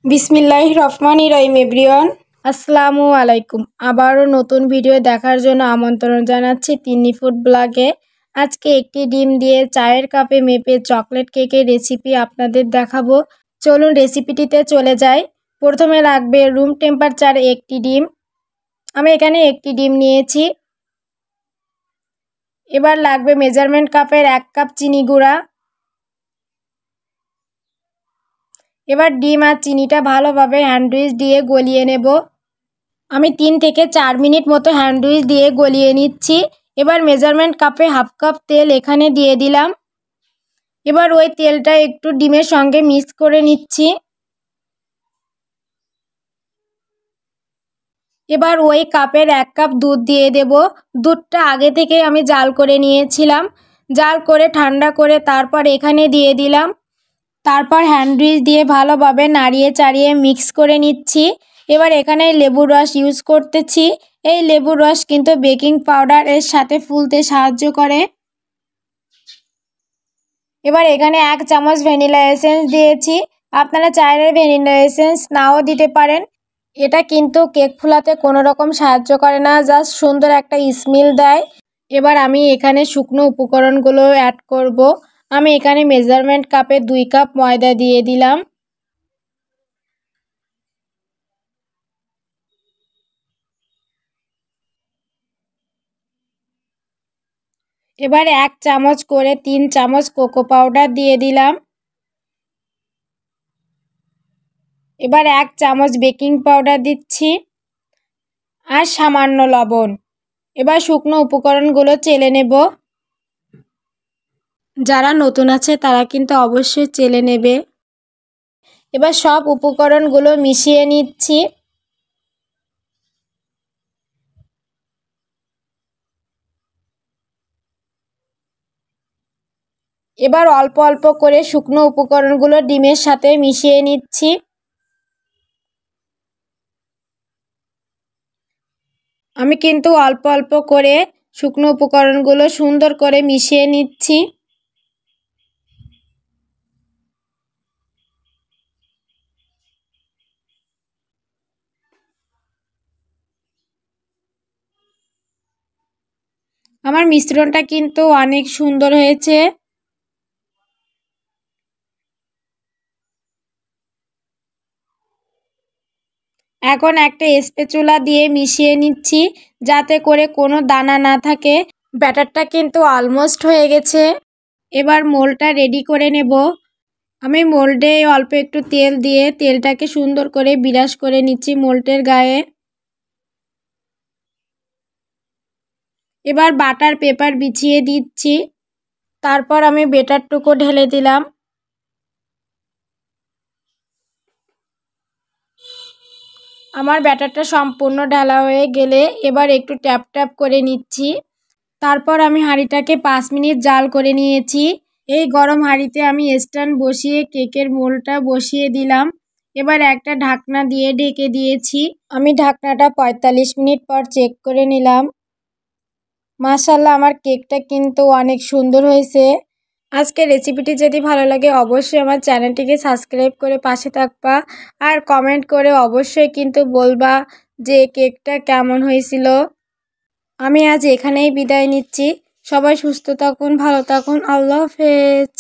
বিসমিল্লাহির রহমানির রহিম এভরিওয়ান, আসসালামু আলাইকুম। আবারও নতুন ভিডিও দেখার জন্য আমন্ত্রণ জানাচ্ছি তিন্নি ফুড ব্লগে। আজকে একটি ডিম দিয়ে চায়ের কাপে মেপে চকলেট কেকের রেসিপি আপনাদের দেখাবো। চলুন রেসিপিটিতে চলে যাই। প্রথমে লাগবে রুম টেম্পারেচারে একটি ডিম। আমি এখানে একটি ডিম নিয়েছি। এবার লাগবে মেজারমেন্ট কাপের 1 কাপ চিনি গুঁড়া। এবার ডিম আর চিনিটা ভালোভাবে হ্যান্ড উইচ দিয়ে গলিয়ে নেব। আমি 3 থেকে 4 মিনিট মতো হ্যান্ড উইচ দিয়ে গলিয়ে নিচ্ছি। এবার মেজারমেন্ট কাপে 1/2 কাপ তেল এখানে দিয়ে দিলাম। এবার ওই তেলটা একটু ডিমের সঙ্গে মিক্স করে নিচ্ছি। এবার ওই কাপের 1 কাপ দুধ দিয়ে দেব। দুধটা আগে থেকে আমি জাল করে নিয়েছিলাম। জাল করে ঠান্ডা করে তারপর এখানে দিয়ে দিলাম। তারপর হ্যান্ড উইচ দিয়ে ভালোভাবে নাড়িয়ে চাড়িয়ে মিক্স করে নিচ্ছি। এবার এখানে লেবুর রস ইউজ করতেছি। এই লেবুর রস কিন্তু বেকিং পাউডার এর সাথে ফুলতে সাহায্য করে। এবার এখানে 1 চামচ ভ্যানিলা এসেন্স দিয়েছি। আপনারা চাইলে ভ্যানিলা এসেন্স নাও দিতে পারেন। এটা কিন্তু কেক ফোলাতে কোনো রকম সাহায্য করে না, জাস্ট সুন্দর একটা স্মেল দেয়। এবার আমি এখানে শুকনো উপকরণগুলো অ্যাড করব। আমি এখানে মেজারমেন্ট কাপে 2 কাপ ময়দা দিয়ে দিলাম। এবার 1 চামচ করে 3 চামচ কোকো পাউডার দিয়ে দিলাম। এবার 1 চামচ বেকিং পাউডার দিচ্ছি আর সামান্য লবণ। এবার শুকনো উপকরণগুলো চেলে নেব। যারা নতুন আছে তারা কিন্তু অবশ্যই চেলে নেবে। এবার সব উপকরণগুলো মিশিয়ে নিচ্ছি। এবার অল্প অল্প করে শুকনো উপকরণগুলো ডিমের সাথে মিশিয়ে নিচ্ছি। আমি কিন্তু অল্প অল্প করে শুকনো উপকরণগুলো সুন্দর করে মিশিয়ে নিচ্ছি। আমার মিশ্রণটা কিন্তু অনেক সুন্দর হয়েছে। এখন একটা স্প্যাচুলা দিয়ে মিশিয়ে নিচ্ছি যাতে করে কোনো দানা না থাকে। ব্যাটারটা কিন্তু অলমোস্ট হয়ে গেছে। এবার মোল্ডটা রেডি করে নেব। আমি মোল্ডে অল্প একটু তেল দিয়ে তেলটাকে সুন্দর করে বিরাস করে নিচ্ছি মোল্ডের গায়ে। এবার বাটার পেপার বিছিয়ে দিচ্ছি। তারপর আমি ব্যাটারটুকু ঢেলে দিলাম। আমার ব্যাটারটা সম্পূর্ণ ঢালা হয়ে গেলে এবার একটু ট্যাপ ট্যাপ করে নিচ্ছি। তারপর আমি হাঁড়িটাকে 5 মিনিট জাল করে নিয়েছি। এই গরম হাঁড়িতে আমি স্ট্যান্ড বসিয়ে কেকের মোল্ডটা বসিয়ে দিলাম। এবার একটা ঢাকনা দিয়ে ঢেকে দিয়েছি। আমি ঢাকনাটা 45 মিনিট পর চেক করে নিলাম। মাশাআল্লাহ, আমার কেকটা কিন্তু অনেক সুন্দর হয়েছে। আজকের রেসিপিটি যদি ভালো লাগে অবশ্যই আমার চ্যানেলটিকে সাবস্ক্রাইব করে পাশে থাকবা আর কমেন্ট করে অবশ্যই কিন্তু বলবা যে কেকটা কেমন হয়েছিল। আমি আজ এখানেই বিদায় নিচ্ছি। সবাই সুস্থ থাকুন, ভালো থাকুন। আল্লাহ হাফেজ।